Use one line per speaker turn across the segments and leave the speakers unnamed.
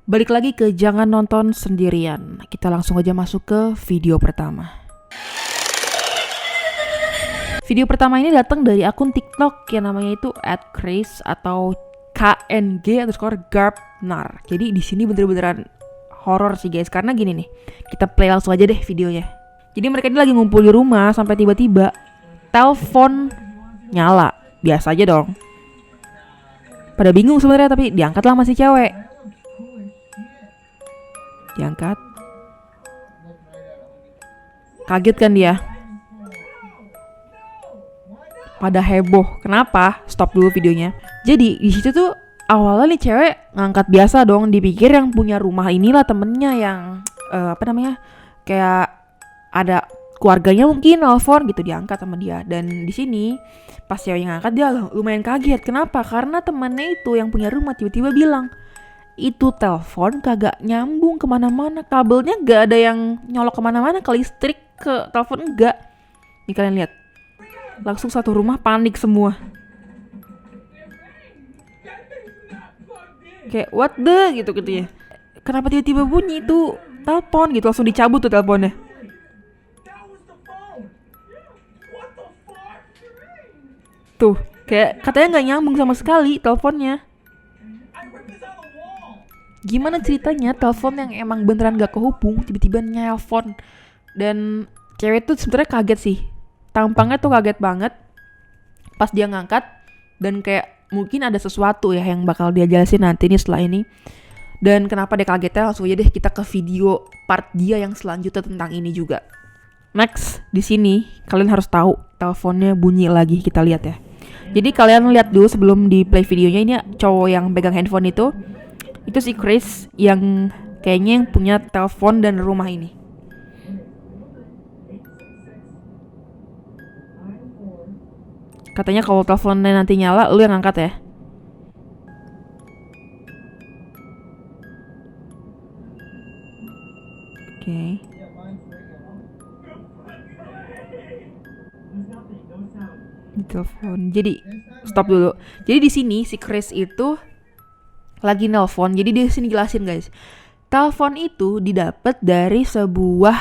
Balik lagi ke Jangan Nonton Sendirian. Kita langsung aja masuk ke video pertama. Video pertama ini datang dari akun TikTok yang namanya itu @chris atau KNG_Garbnar. Jadi di sini bener-beneran horor sih guys, karena gini nih. Kita play langsung aja deh videonya. Jadi mereka ini lagi ngumpul di rumah sampai tiba-tiba telepon nyala. Biasa aja dong. Pada bingung sebenarnya, tapi diangkatlah masih cewek. Diangkat. Kaget kan dia. Pada heboh. Kenapa? Stop dulu videonya. Jadi di situ tuh awalnya nih cewek ngangkat biasa dong. Dipikir yang punya rumah inilah temennya yang kayak ada keluarganya mungkin nelfon gitu, diangkat sama dia. Dan di sini pas cewek ngangkat dia lumayan kaget. Kenapa? Karena temennya itu yang punya rumah tiba-tiba bilang, itu telepon kagak nyambung kemana-mana, kabelnya gak ada yang nyolok kemana-mana ke listrik, ke telepon enggak. Nih kalian lihat, langsung satu rumah panik semua. Kayak what the gitu ya. Kenapa tiba-tiba bunyi itu telepon gitu, langsung dicabut tuh teleponnya. Tuh, kayak katanya nggak nyambung sama sekali teleponnya. Gimana ceritanya telepon yang emang beneran gak kehubung tiba-tiba nelpon. Dan cewek tuh sebenarnya kaget sih. Tampangnya tuh kaget banget pas dia ngangkat. Dan kayak mungkin ada sesuatu ya yang bakal dia jelasin nanti nih setelah ini. Dan kenapa dia kagetnya, langsung aja deh kita ke video part dia yang selanjutnya tentang ini juga. Next, di sini kalian harus tahu teleponnya bunyi lagi, kita lihat ya. Jadi kalian lihat dulu sebelum di play videonya, ini cowok yang pegang handphone itu si Chris yang kayaknya yang punya telepon dan rumah ini. Katanya kalau teleponnya nanti nyala, lu yang angkat ya. Oke. Di telepon. Jadi stop dulu. Jadi di sini si Chris itu lagi nelpon. Jadi di sini jelasin guys. Telepon itu didapat dari sebuah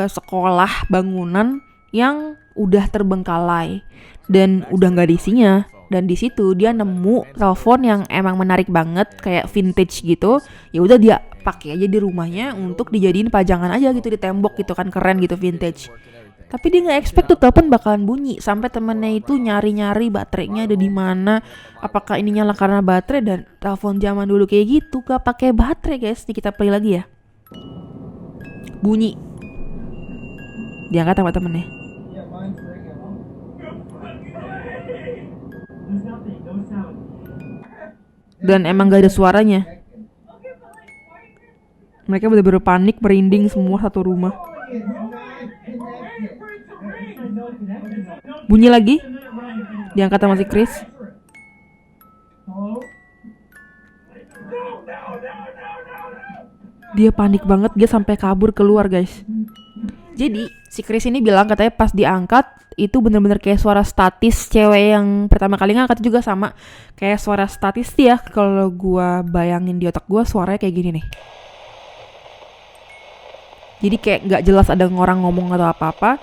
sekolah bangunan yang udah terbengkalai dan udah nggak ada isinya. Dan di situ dia nemu telepon yang emang menarik banget, kayak vintage gitu. Ya udah dia pakai aja di rumahnya untuk dijadiin pajangan aja gitu di tembok gitu kan, keren gitu, vintage. Tapi dia nggak expect tuh telepon bakalan bunyi, sampai temennya itu nyari-nyari baterainya ada di mana. Apakah ini nyala karena baterai, dan telepon zaman dulu kayak gitu gak pakai baterai guys. Nih kita play lagi ya. Bunyi. Diangkat sama temennya. Dan emang gak ada suaranya. Mereka bener-bener panik, merinding semua satu rumah. Bunyi lagi. Diangkat sama si Chris. Dia panik banget, dia sampai kabur keluar guys. Jadi si Chris ini bilang katanya pas diangkat itu bener-bener kayak suara statis cewek yang pertama kali ngangkat juga sama kayak suara statis ya. Kalau gua bayangin di otak gua suaranya kayak gini nih. Jadi kayak gak jelas ada orang ngomong atau apa-apa.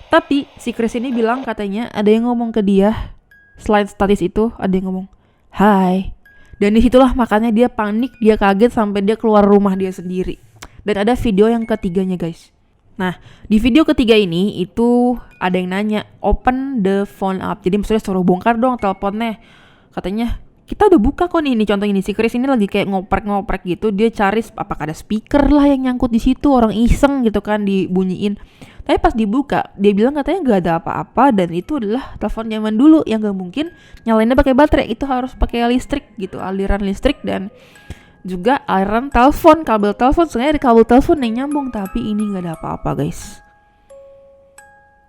Tapi si Chris ini bilang katanya ada yang ngomong ke dia. Selain statis itu ada yang ngomong hai. Dan disitulah makanya dia panik, dia kaget sampai dia keluar rumah dia sendiri. Dan ada video yang ketiganya guys. Nah di video ketiga ini itu ada yang nanya open the phone up. Jadi maksudnya suruh bongkar dong teleponnya. Katanya kita udah buka kok nih. Ini contoh ini, si Chris ini lagi kayak ngoprek-ngoprek gitu. Dia cari apakah ada speaker lah yang nyangkut di situ, orang iseng gitu kan dibunyiin. Tapi pas dibuka, dia bilang katanya gak ada apa-apa dan itu adalah telepon zaman dulu yang gak mungkin nyalainnya pakai baterai. Itu harus pakai listrik gitu, aliran listrik dan juga aliran telepon, kabel telepon. Sebenarnya ada kabel telepon yang nyambung, tapi ini gak ada apa-apa guys.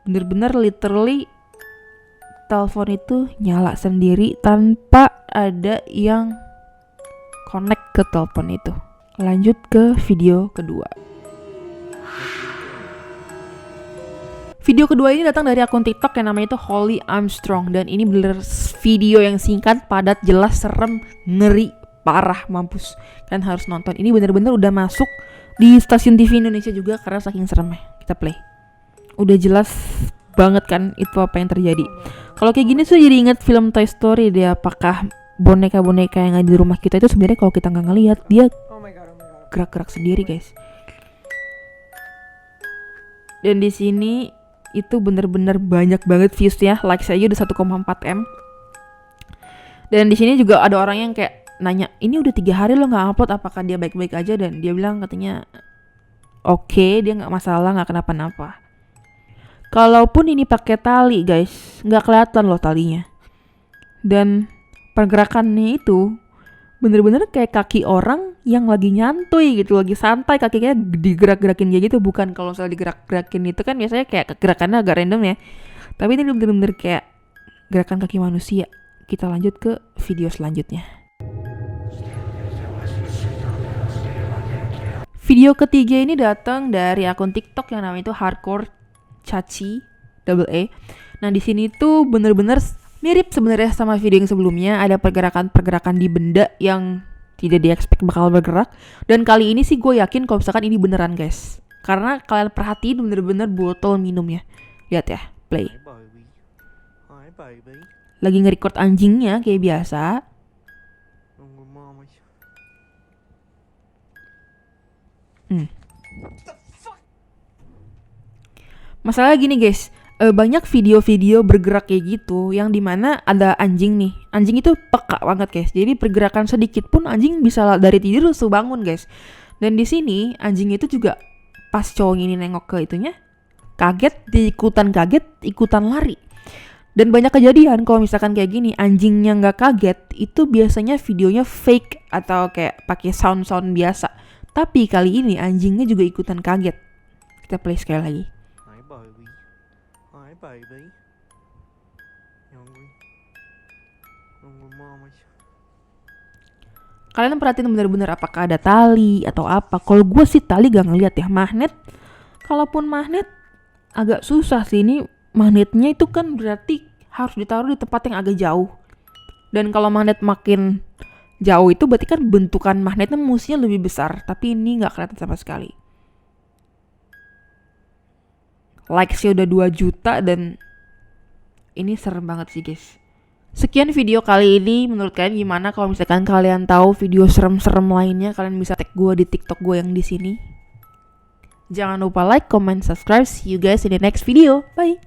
Bener-bener literally telepon itu nyala sendiri tanpa ada yang connect ke telepon itu. Lanjut ke video kedua. Video kedua ini datang dari akun TikTok yang namanya itu Holly Armstrong. Dan ini bener video yang singkat, padat, jelas, serem, ngeri, parah, mampus. Kan harus nonton. Ini bener-bener udah masuk di stasiun TV Indonesia juga karena saking seremnya. Kita play. Udah jelas banget kan itu apa yang terjadi. Kalau kayak gini tuh jadi inget film Toy Story deh. Apakah boneka-boneka yang ada di rumah kita itu sebenarnya kalau kita nggak ngelihat dia gerak-gerak sendiri, guys. Dan di sini itu bener-bener banyak banget viewsnya, likes aja udah 1,4 M. Dan di sini juga ada orang yang kayak nanya, ini udah 3 hari lo nggak upload, apakah dia baik-baik aja? Dan dia bilang katanya oke, dia nggak masalah, nggak kenapa-napa. Kalaupun ini pakai tali, guys, nggak kelihatan loh talinya. Dan pergerakannya itu bener-bener kayak kaki orang yang lagi nyantuy gitu, lagi santai, kakinya digerak-gerakin kayak gitu. Bukan kalau misalnya digerak-gerakin itu kan biasanya kayak gerakannya agak random ya, tapi ini bener-bener kayak gerakan kaki manusia. Kita lanjut ke video selanjutnya. Video ketiga ini datang dari akun TikTok yang namanya itu Hardcore Chachi AA. Nah di sini tuh bener-bener mirip sebenarnya sama video yang sebelumnya. Ada pergerakan-pergerakan di benda yang tidak di-expect bakal bergerak. Dan kali ini sih gue yakin kalau misalkan ini beneran, guys. Karena kalian perhatiin bener-bener botol minumnya. Lihat ya, play. Lagi nge-record anjingnya kayak biasa. Masalah gini, guys. Banyak video-video bergerak kayak gitu yang dimana ada anjing nih. Anjing itu peka banget, guys. Jadi pergerakan sedikit pun anjing bisa dari tidur langsung bangun, guys. Dan di sini anjing itu juga pas cowok ini nengok ke itunya, kaget, ikutan lari. Dan banyak kejadian kalau misalkan kayak gini, anjingnya nggak kaget, itu biasanya videonya fake atau kayak pakai sound biasa. Tapi kali ini anjingnya juga ikutan kaget. Kita play sekali lagi.
Baby.
Kalian perhatiin bener-bener apakah ada tali atau apa. Kalau gue sih tali gak ngeliat ya. Magnet, kalaupun magnet agak susah sih. Ini magnetnya itu kan berarti harus ditaruh di tempat yang agak jauh. Dan kalau magnet makin jauh itu berarti kan bentukan magnetnya mestinya lebih besar. Tapi ini gak kelihatan sama sekali. Likes-nya udah 2 juta dan ini serem banget sih, guys. Sekian video kali ini. Menurut kalian gimana? Kalau misalkan kalian tahu video serem-serem lainnya, kalian bisa tag gue di TikTok gue yang di sini. Jangan lupa like, comment, subscribe. See you guys in the next video. Bye.